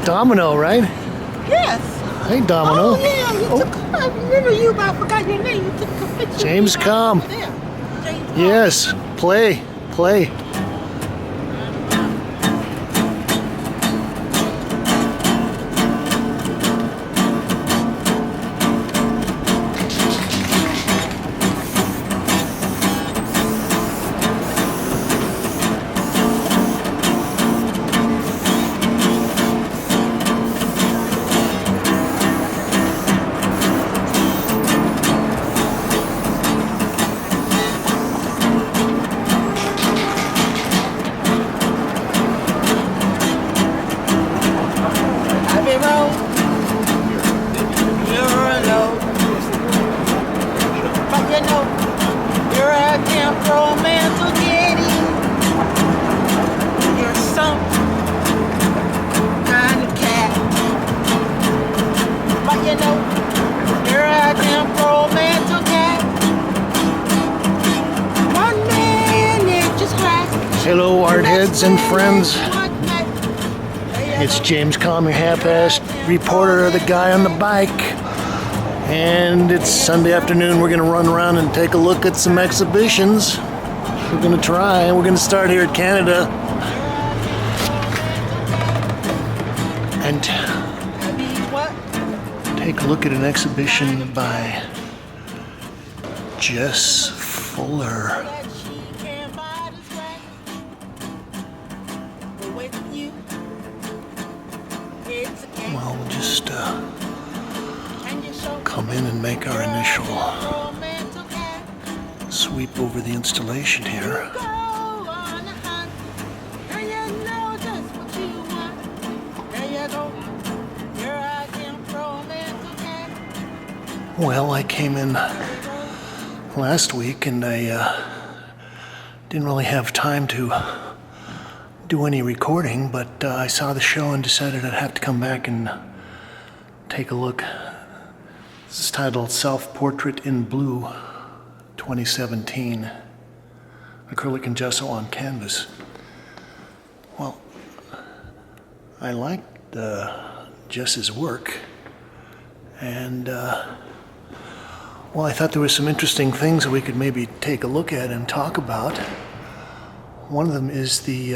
Domino, right? Yes. Hey, Domino. Oh, yeah. I remember you, but I forgot your name. You took a picture. James Kalm. James Kalm. Yes. Play. Abbey Road. You're alone. But you know, you're a temperamental kitty. You're some kind of cat. But you know, you're a temperamental cat. One minute just crack. Hello, art heads and friends. It's James Kalm, your half-assed reporter, the guy on the bike. And it's Sunday afternoon. We're going to run around and take a look at some exhibitions. We're going to try. We're going to start here at Canada. And take a look at an exhibition by Jess Fuller. Well, we'll just come in and make our initial sweep over the installation here. Well, I came in last week and I didn't really have time to do any recording, but I saw the show and decided I'd have to come back and take a look. This is titled Self-Portrait in Blue 2017, Acrylic and Gesso on Canvas. Well, I liked Jess's work, and well, I thought there were some interesting things that we could maybe take a look at and talk about. One of them is the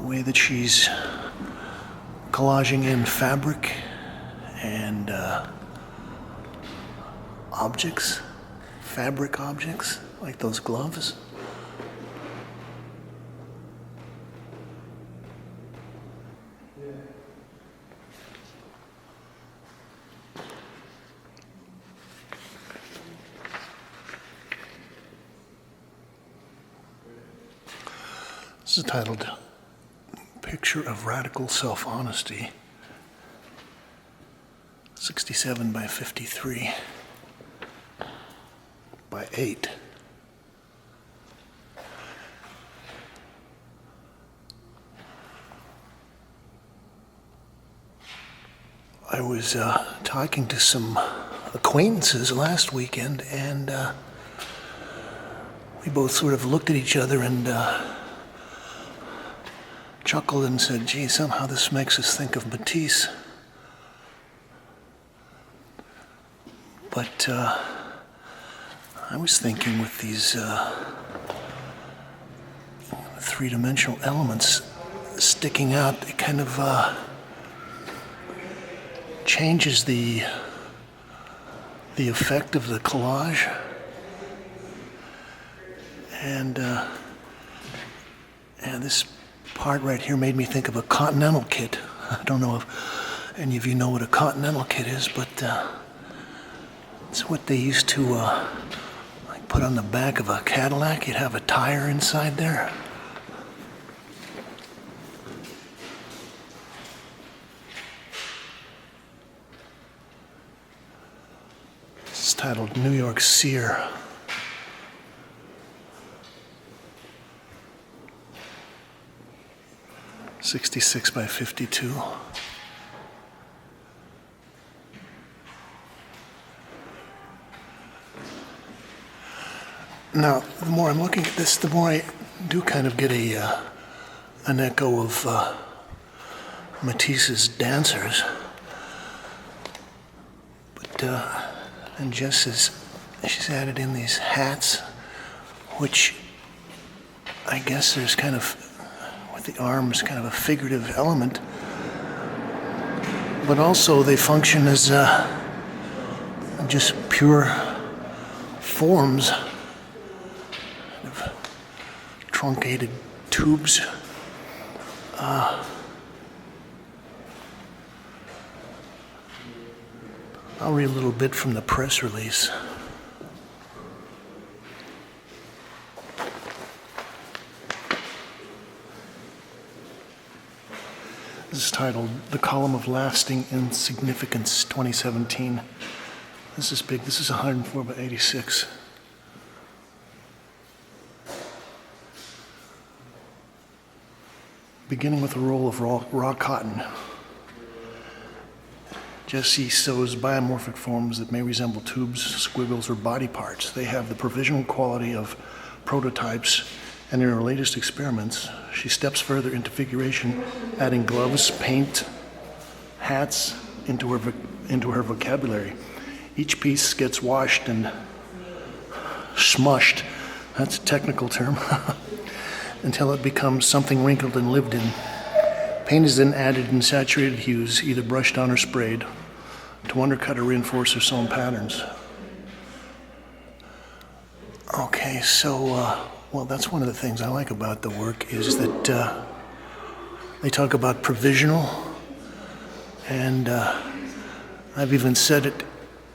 way that she's collaging in fabric and objects, fabric objects, like those gloves. This is titled Picture of Radical Self-Honesty, 67 by 53 by 8. I was talking to some acquaintances last weekend, and we both sort of looked at each other and chuckled and said, gee, somehow this makes us think of Matisse. But I was thinking with these three-dimensional elements sticking out, it kind of changes the effect of the collage. And this part right here made me think of a Continental kit. I don't know if any of you know what a Continental kit is, but it's what they used to like put on the back of a Cadillac. You'd have a tire inside there. It's titled New York Seer. '66 by 52. Now, the more I'm looking at this, the more I do kind of get an echo of Matisse's dancers. But, and Jess she's added in these hats, which I guess there's kind of, with the arms, kind of a figurative element. But also they function as just pure forms of truncated tubes. I'll read a little bit from the press release. This is titled The Column of Lasting Insignificance 2017. This is big. This is 104 by 86. Beginning with a roll of raw cotton. Jesse sews biomorphic forms that may resemble tubes, squiggles, or body parts. They have the provisional quality of prototypes, and in her latest experiments, she steps further into figuration, adding gloves, paint, hats into her vocabulary. Each piece gets washed and smushed, that's a technical term, until it becomes something wrinkled and lived in. Paint is then added in saturated hues, either brushed on or sprayed, to undercut or reinforce her sewn patterns. Okay, so, well, that's one of the things I like about the work is that they talk about provisional, and I've even said it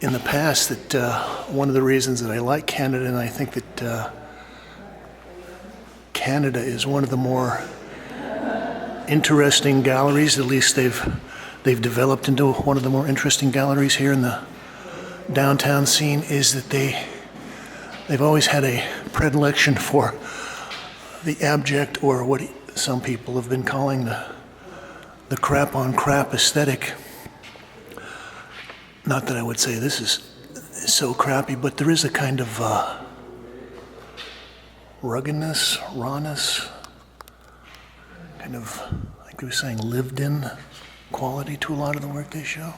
in the past that one of the reasons that I like Canada, and I think that Canada is one of the more interesting galleries, at least they've developed into one of the more interesting galleries here in the downtown scene, is that they've always had a predilection for the abject, or what some people have been calling the crap on crap aesthetic. Not that I would say this is so crappy, but there is a kind of ruggedness, rawness, kind of, like we were saying, lived-in quality to a lot of the work they show.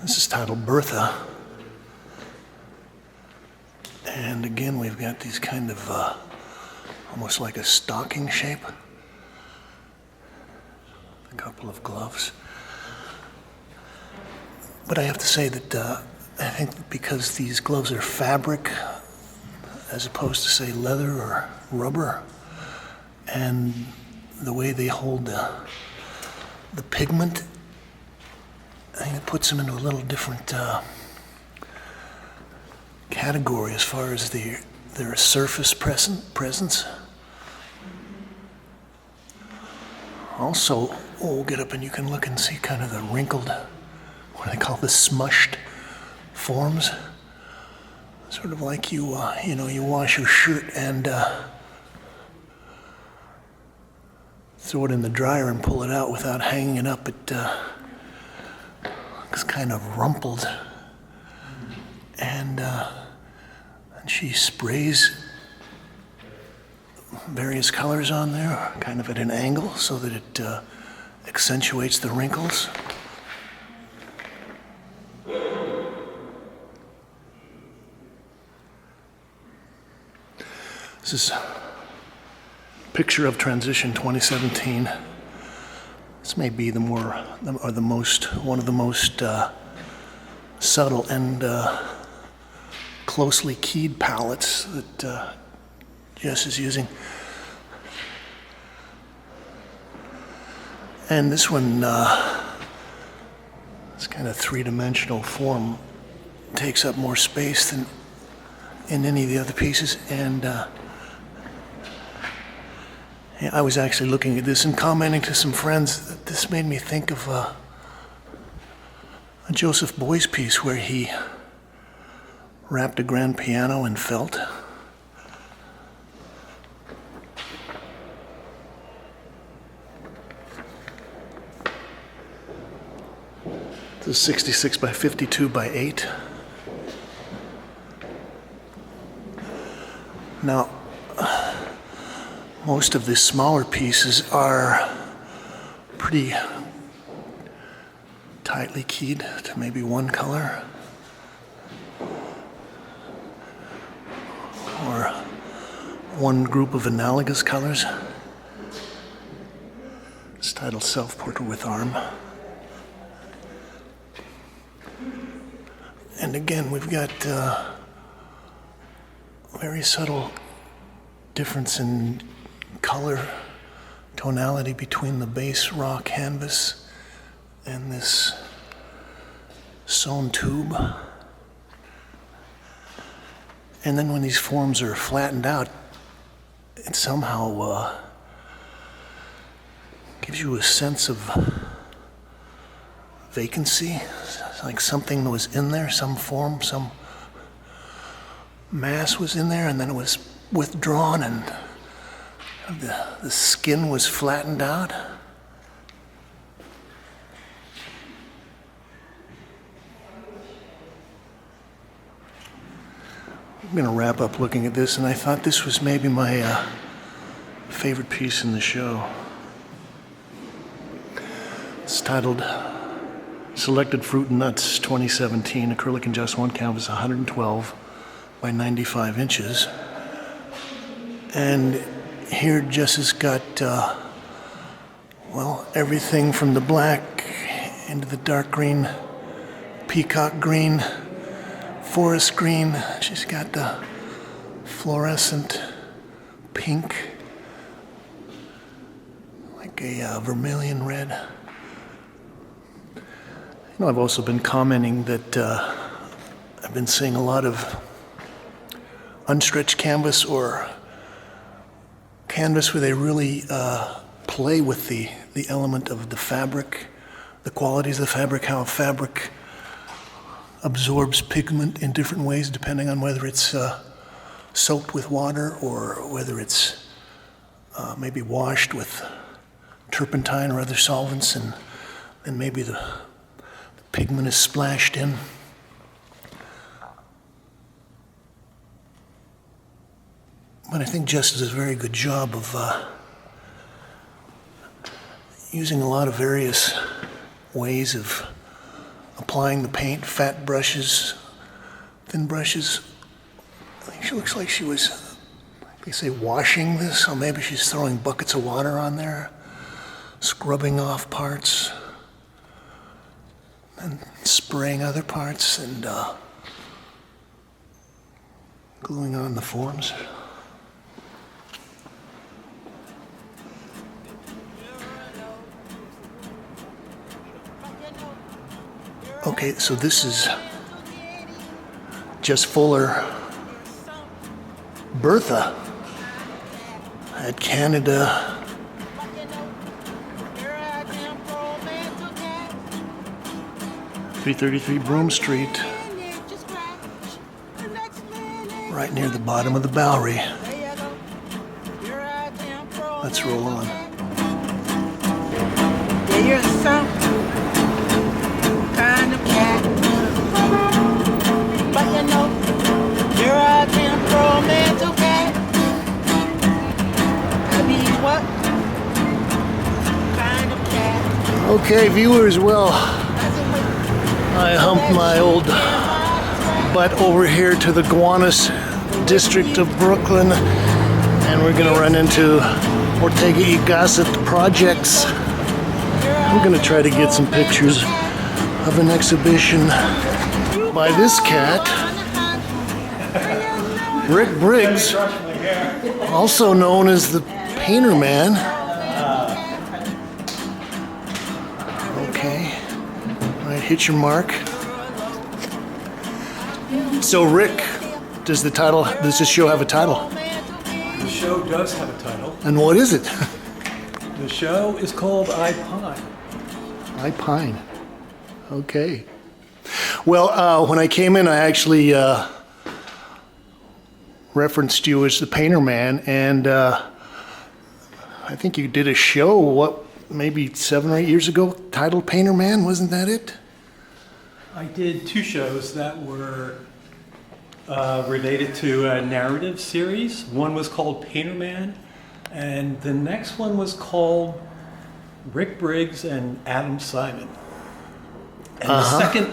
This is titled Bertha. And again, we've got these kind of almost like a stocking shape. A couple of gloves. But I have to say that I think that because these gloves are fabric as opposed to, say, leather or rubber, and the way they hold the pigment, I think it puts them into a little different category as far as their surface presence. Also, we'll get up and you can look and see kind of the wrinkled, what they call the smushed forms. Sort of like you wash your shirt and throw it in the dryer and pull it out without hanging it up. It's kind of rumpled. And she sprays various colors on there, kind of at an angle, so that it accentuates the wrinkles. This is a picture of Transition 2017. This may be one of the most subtle and closely keyed palettes that Jess is using. And this one, this kind of three-dimensional form takes up more space than in any of the other pieces. And I was actually looking at this and commenting to some friends that this made me think of a Joseph Beuys piece where he wrapped a grand piano in felt. This is 66 by 52 by 8. Now, most of the smaller pieces are pretty tightly keyed to maybe one color or one group of analogous colors. It's titled Self-Portrait with Arm. And again, we've got very subtle difference in color tonality between the base raw canvas and this sewn tube. And then when these forms are flattened out, it somehow gives you a sense of vacancy. It's like something was in there, some form, some mass was in there, and then it was withdrawn and the skin was flattened out. I'm going to wrap up looking at this, and I thought this was maybe my favorite piece in the show. It's titled Selected Fruit and Nuts 2017, acrylic and just one canvas, 112 by 95 inches. And here Jess has got, everything from the black into the dark green, peacock green, forest green. She's got the fluorescent pink, like a vermilion red. You know, I've also been commenting that I've been seeing a lot of unstretched canvas or canvas where they really play with the element of the fabric, the qualities of the fabric, how fabric absorbs pigment in different ways depending on whether it's soaked with water or whether it's maybe washed with turpentine or other solvents, and then maybe the pigment is splashed in. But I think Jess does a very good job of using a lot of various ways of applying the paint, fat brushes, thin brushes. I think she looks like she was, like they say, washing this, so maybe she's throwing buckets of water on there, scrubbing off parts, and spraying other parts, and gluing on the forms. Okay, so this is Jess Fuller, Bertha at Canada. 333 Broome Street, right near the bottom of the Bowery. Let's roll on. Yeah, you're some kind of cat, but you know, you're a temperamental cat. That means what kind of cat? Okay, viewers, well, I humped my old butt over here to the Gowanus District of Brooklyn, and we're gonna run into ORTEGA Y GASSET projects. I'm gonna try to get some pictures of an exhibition by this cat, Briggs, also known as the Painter Man. Okay, all right, hit your mark. So Rick, does this show have a title? The show does have a title. And what is it? The show is called I Pine. I Pine. Okay. Well, when I came in, I actually referenced you as the Painter Man, and I think you did a show, maybe 7 or 8 years ago, titled Painter Man, wasn't that it? I did 2 shows that were related to a narrative series. One was called Painter Man, and the next one was called Rick Briggs and Adam Simon. And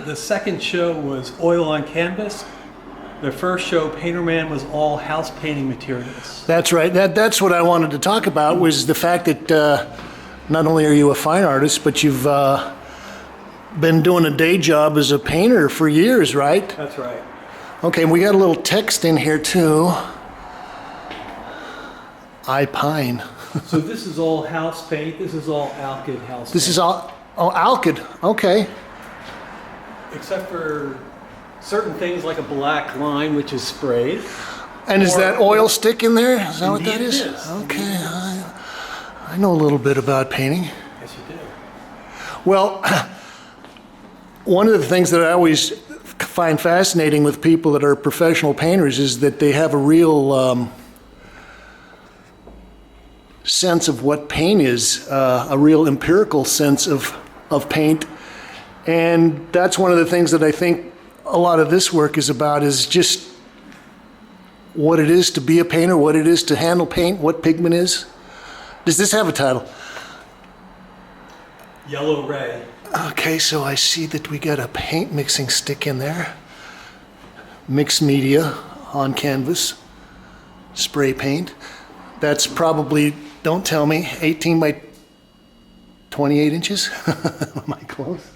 the second show was Oil on Canvas. The first show, Painter Man, was all house painting materials. That's right. That's what I wanted to talk about, was the fact that not only are you a fine artist, but you've been doing a day job as a painter for years, right? That's right. Okay, and we got a little text in here too. I pine. So this is all house paint. This is all alkyd house paint. This is all, oh, alkyd, okay. Except for certain things like a black line, which is sprayed. And is that oil stick in there? Is that what Indeed that it is? is. Okay, I know a little bit about painting. Yes, you do. Well, one of the things that I always find fascinating with people that are professional painters is that they have a real sense of what paint is, a real empirical sense of paint. And that's one of the things that I think a lot of this work is about, is just what it is to be a painter, what it is to handle paint, what pigment is. Does this have a title? Yellow ray. Okay, so I see that we got a paint mixing stick in there. Mixed media on canvas, spray paint. That's probably, don't tell me, 18 by 28 inches? Am I close?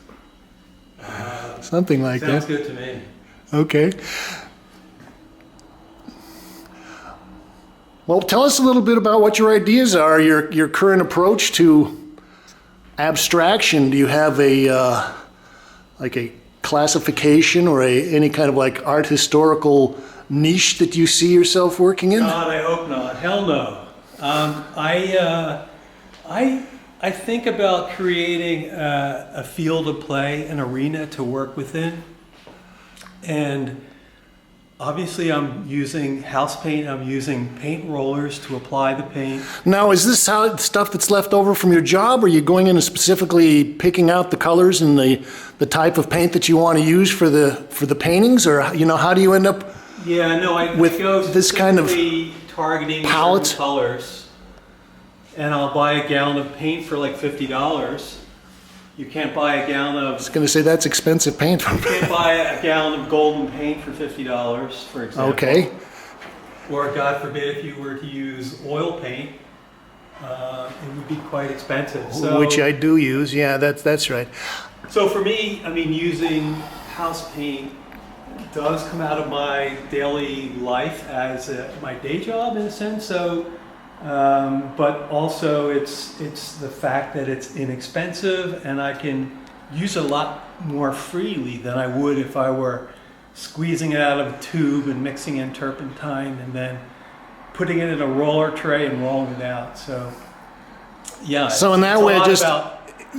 Something like Sounds that. good to me. Okay. Well, tell us a little bit about what your ideas are, your current approach to abstraction. Do you have a like a classification or any kind of like art historical niche that you see yourself working in? God, I hope not. Hell no. I think about creating a field of play, an arena to work within, and obviously I'm using house paint. I'm using paint rollers to apply the paint. Now, is this stuff that's left over from your job? Or are you going in and specifically picking out the colors and the type of paint that you want to use for the paintings, or how do you end up? Yeah, no, I with go this kind of targeting palette? certain colors, and I'll buy a gallon of paint for like $50. You can't buy a gallon of. I was going to say that's expensive paint. You can't buy a gallon of golden paint for $50, for example. Okay. Or God forbid, if you were to use oil paint, it would be quite expensive. So, Which I do use. Yeah, that's right. So for me, I mean, using house paint does come out of my daily life as my day job in a sense. So, but also it's the fact that it's inexpensive and I can use it a lot more freely than I would if I were squeezing it out of a tube and mixing in turpentine and then putting it in a roller tray and rolling it out. So, yeah. So in that way,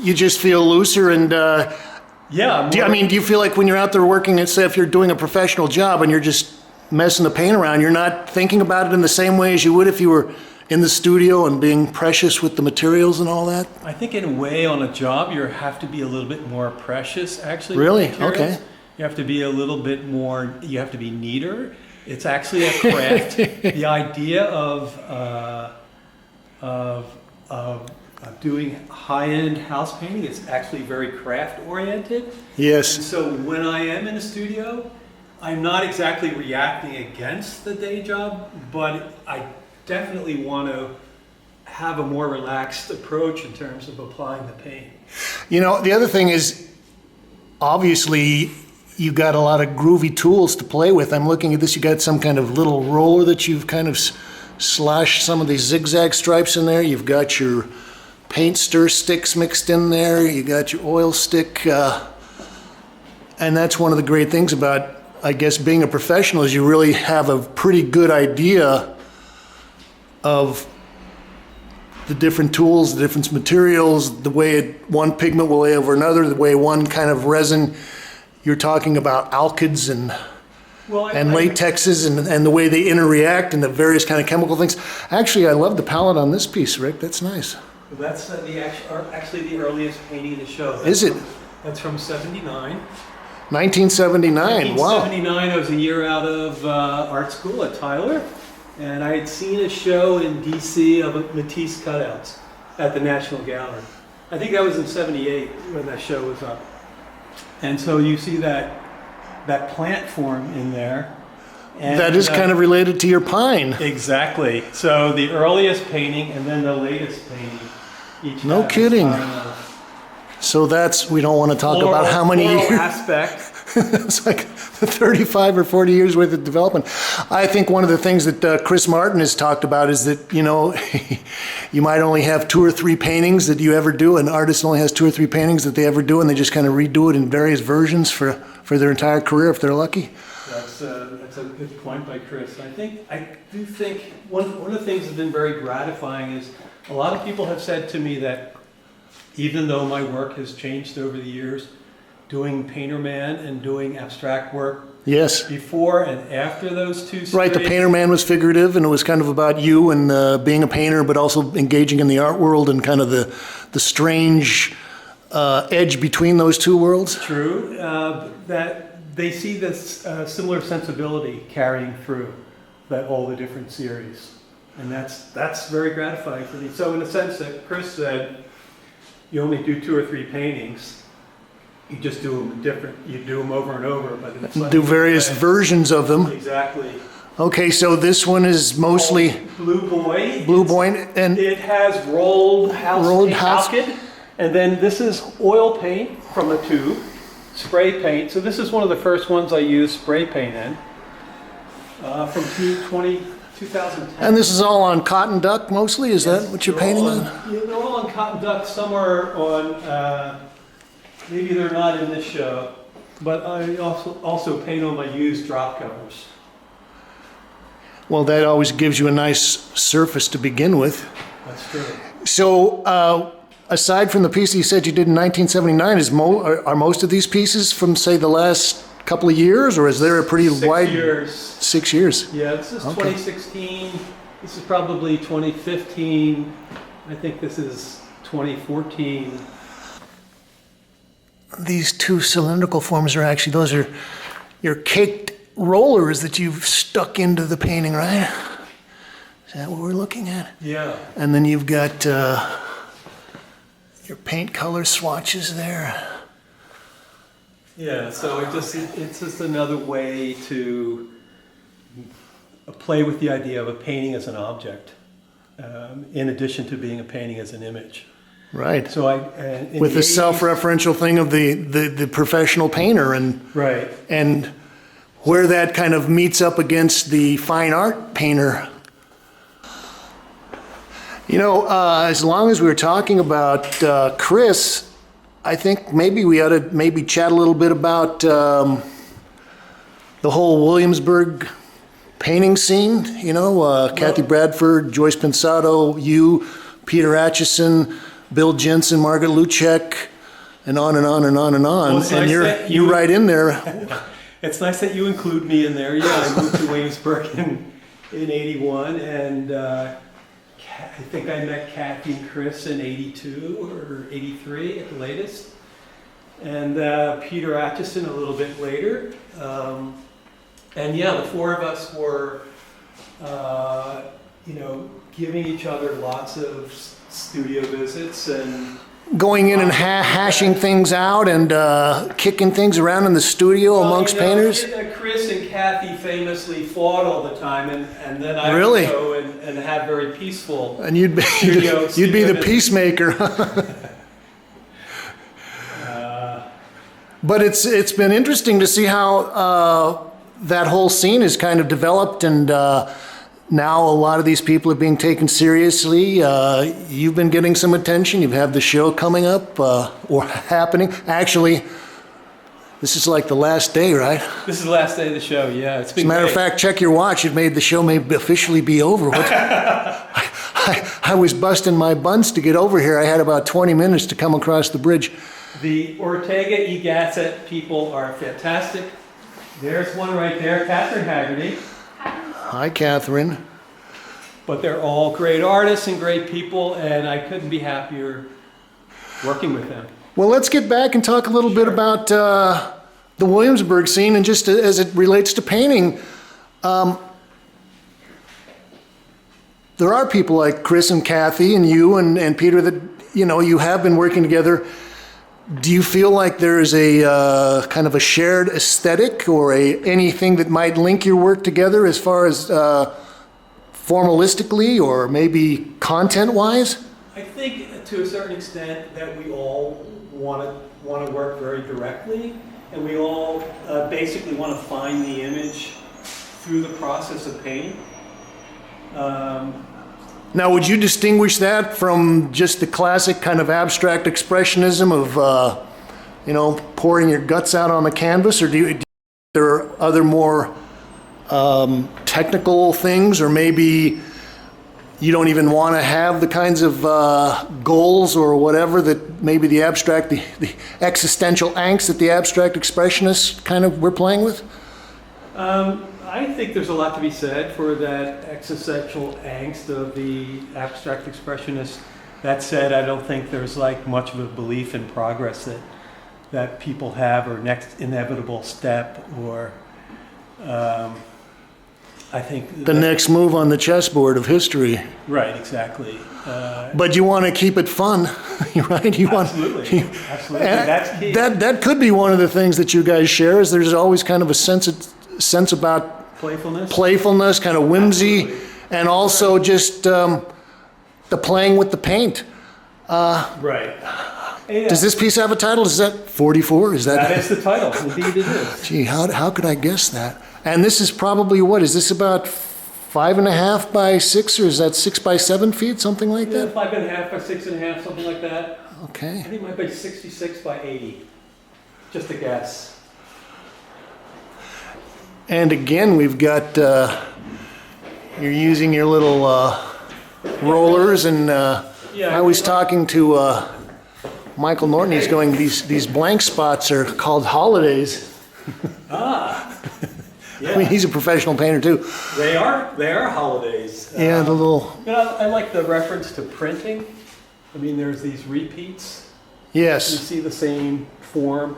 you just feel looser and. Yeah. Do you feel like when you're out there working, say if you're doing a professional job and you're just messing the paint around, you're not thinking about it in the same way as you would if you were in the studio and being precious with the materials and all that? I think in a way on a job you have to be a little bit more precious actually. Really? With materials. Okay. You have to be a little bit more, you have to be neater. It's actually a craft. The idea of doing high-end house painting is actually very craft-oriented. Yes. And so when I am in a studio, I'm not exactly reacting against the day job, but I definitely want to have a more relaxed approach in terms of applying the paint. The other thing is, obviously, you got a lot of groovy tools to play with. I'm looking at this, you got some kind of little roller that you've kind of slashed some of these zigzag stripes in there. You've got your paint stir sticks mixed in there. You got your oil stick. And that's one of the great things about, I guess, being a professional is you really have a pretty good idea of the different tools, the different materials, the way one pigment will lay over another, the way one kind of resin, you're talking about alkyds and latexes and the way they interact and the various kind of chemical things. Actually, I love the palette on this piece, Rick. That's nice. That's actually the earliest painting in the show. Is it? That's from '79. 1979. Wow. 1979, I was a year out of art school at Tyler, and I had seen a show in DC of Matisse cutouts at the National Gallery. I think that was in 78 when that show was up. And so you see that plant form in there. And, That is kind of related to your pine. Exactly. So the earliest painting and then the latest painting. Each No have kidding. a style of So we don't want to talk about how many floral years. aspect. It's like 35 or 40 years worth of development. I think one of the things that Chris Martin has talked about is that, you might only have 2 or 3 paintings that you ever do. An artist only has 2 or 3 paintings that they ever do, and they just kind of redo it in various versions for their entire career if they're lucky. That's a good point by Chris. I do think one of the things that's been very gratifying is a lot of people have said to me that even though my work has changed over the years, doing Painter Man and doing abstract work Yes. before and after those two series. Right, the Painter Man was figurative, and it was kind of about you and being a painter, but also engaging in the art world and kind of the strange edge between those two worlds. True, that they see this similar sensibility carrying through all the different series. And that's very gratifying for me. So in the sense that Chris said, you only do 2 or 3 paintings, you just do them different. You do them over and over, but it's like Do various versions of them. Exactly. Okay, so this one is mostly Blue Boy. Blue Boy, and It has rolled house paint, and then this is oil paint from a tube, spray paint. So this is one of the first ones I used spray paint in from 2010. and this is all on cotton duck mostly. Is that what you're painting on? Yeah, they're all on cotton duck. Some are on. Maybe they're not in this show, but I also paint on my used drop covers. Well, that always gives you a nice surface to begin with. That's true. So, aside from the piece that you said you did in 1979, are most of these pieces from, say, the last couple of years, or is there a pretty 6 wide... years. 6 years. Yeah, this is Okay. 2016. This is probably 2015. I think this is 2014. These 2 cylindrical forms are actually, those are your caked rollers that you've stuck into the painting, right? Is that what we're looking at? Yeah. And then you've got your paint color swatches there. Yeah, so it's just another way to play with the idea of a painting as an object, in addition to being a painting as an image. Right. So With the self-referential thing of the professional painter right. and where that kind of meets up against the fine art painter. As long as we were talking about Chris, I think maybe we ought to chat a little bit about the whole Williamsburg painting scene. Kathy Bradford, Joyce Pensato, you, Peter Atchison, Bill Jensen, Margaret Luchek, and on and on and on and on. Well, it's and nice you're right in there. It's nice that you include me in there. Yeah, I moved to Williamsburg in 81, and I think I met Kathy and Chris in 82 or 83 at the latest, and Peter Atchison a little bit later. And yeah, the 4 of us were, giving each other lots of studio visits and Going in and hashing things out and kicking things around in the studio amongst painters? Chris and Kathy famously fought all the time, and then I Really? would go and have very peaceful And you'd be the peacemaker. But it's been interesting to see how that whole scene has kind of developed, and now a lot of these people are being taken seriously. You've been getting some attention. You have the show coming up or happening. Actually, this is like the last day, right? This is the last day of the show. Yeah, it's been. As a matter of great. fact, check your watch. The show may officially be over. I was busting my buns to get over here. I had about 20 minutes to come across the bridge. The ORTEGA Y GASSET people are fantastic. There's one right there, Catherine Haggerty. Hi, Catherine. But they're all great artists and great people, and I couldn't be happier working with them. Well, let's get back and talk a little bit about the Williamsburg scene, and just as it relates to painting, there are people like Chris and Kathy and you and Peter that, you know, you have been working together. Do you feel like there is a kind of a shared aesthetic or anything that might link your work together as far as formalistically or maybe content-wise? I think to a certain extent that we all want to work very directly, and we all basically want to find the image through the process of painting. Now, would you distinguish that from just the classic kind of abstract expressionism of, you know, pouring your guts out on the canvas, or do you there are other more technical things, or maybe you don't even want to have the kinds of goals or whatever that maybe the abstract, the existential angst that the abstract expressionists kind of were playing with? I think there's a lot to be said for that existential angst of the abstract expressionist. That said, I don't think there's like much of a belief in progress that people have, or next inevitable step, or I think The next move on the chessboard of history. right, exactly. But you want to keep it fun, right? You Absolutely, absolutely. That's key. That could be one of the things that you guys share, is there's always kind of a sense about Playfulness, kind of whimsy, Absolutely. and also just the playing with the paint. Right. Yeah. Does this piece have a title? Is that 44? Is That is the title. Indeed, it is. Gee, how could I guess that? And this is probably, what, is this about 5.5 by 6, or is that 6 by 7 feet, something like Yeah, that? 5.5 by 6.5, something like that. I Okay. think it might be 66 by 80. Just a guess. And again, we've got, you're using your little rollers, and Yeah, I was talking to Michael Norton. He's going, these blank spots are called holidays. Yeah, I mean, he's a professional painter too. they are holidays. Yeah, the little, You know, I like the reference to printing. I mean, there's these repeats. You yes. see the same form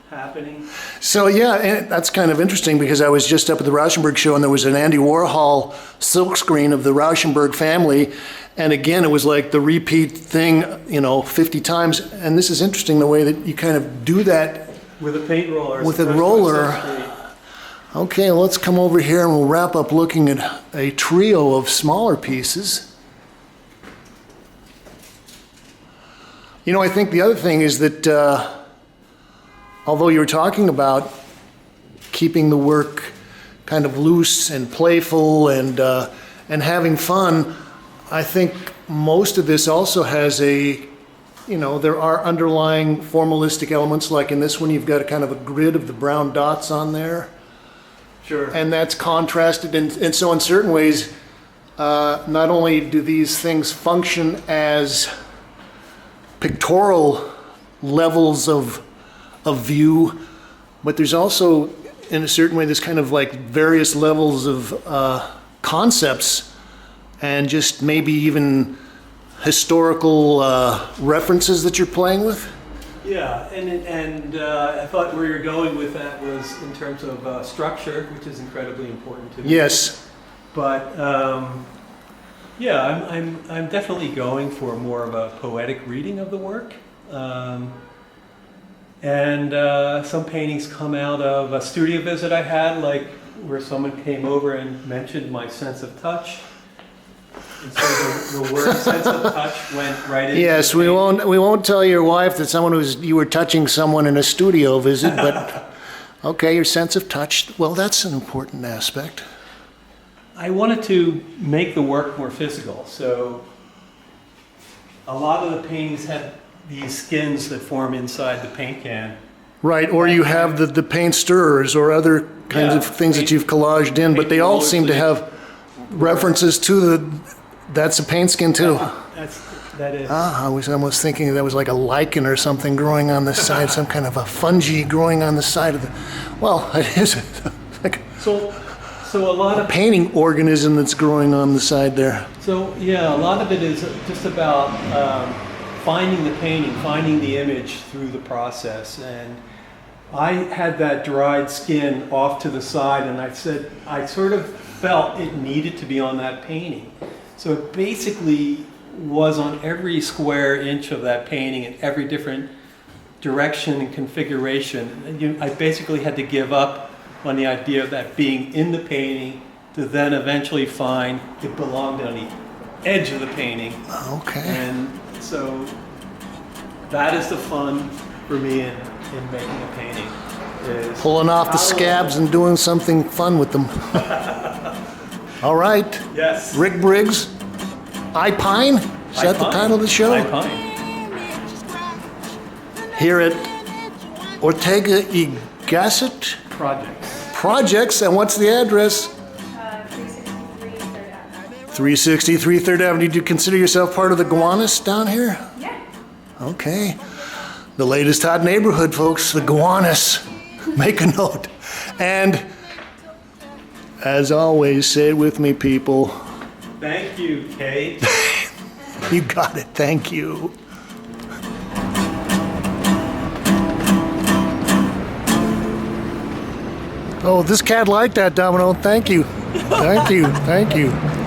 happening. So yeah, and that's kind of interesting, because I was just up at the Rauschenberg show, and there was an Andy Warhol silkscreen of the Rauschenberg family. And again, it was like the repeat thing, you know, 50 times. And this is interesting, the way that you kind of do that. With a paint roller. as With a opposed to roller. silkscreen. Okay, let's come over here and we'll wrap up looking at a trio of smaller pieces. You know, I think the other thing is that although you were talking about keeping the work kind of loose and playful and having fun, I think most of this also has you know, there are underlying formalistic elements, like in this one you've got a kind of a grid of the brown dots on there. Sure. And that's contrasted, and so in certain ways, not only do these things function as pictorial levels of view, but there's also, in a certain way, this kind of like various levels of concepts, and just maybe even historical references that you're playing with. Yeah, and I thought where you're going with that was in terms of structure, which is incredibly important to me. Yes. But yeah, I'm definitely going for more of a poetic reading of the work. And some paintings come out of a studio visit I had, like where someone came over and mentioned my sense of touch. And so the word sense of touch went right into Yes, the we painting. won't tell your wife that you were touching someone in a studio visit, but okay, your sense of touch, well, that's an important aspect. I wanted to make the work more physical, so a lot of the paintings had these skins that form inside the paint can. Right, or you have the paint stirrers or other kinds Yeah, of things that paint- you've collaged in, but paint they all rollers seem to and- have references to that's a paint skin too. That is. I was almost thinking that was like a lichen or something growing on the side, some kind of a fungi growing on the side of the, well, it is like So a lot a of painting organism that's growing on the side there. So yeah, a lot of it is just about finding the painting, finding the image through the process. And I had that dried skin off to the side, and I said, I sort of felt it needed to be on that painting. So it basically was on every square inch of that painting in every different direction and configuration. I basically had to give up on the idea of that being in the painting to then eventually find it belonged on the edge of the painting. Okay. And so that is the fun for me in making a painting. Is Pulling off the scabs and doing something fun with them. All right. Yes. Rick Briggs, I Pine? Is that the title of the show? I Pine. Here at ORTEGA Y GASSET Projects. Projects, and what's the address? 363 3rd Avenue. Do you consider yourself part of the Gowanus down here? Yeah. Okay. The latest hot neighborhood, folks, the Gowanus. Make a note. And as always, say it with me, people. Thank you, Kate. You got it. Thank you. Oh, this cat liked that, Domino. Thank you. Thank you. Thank you.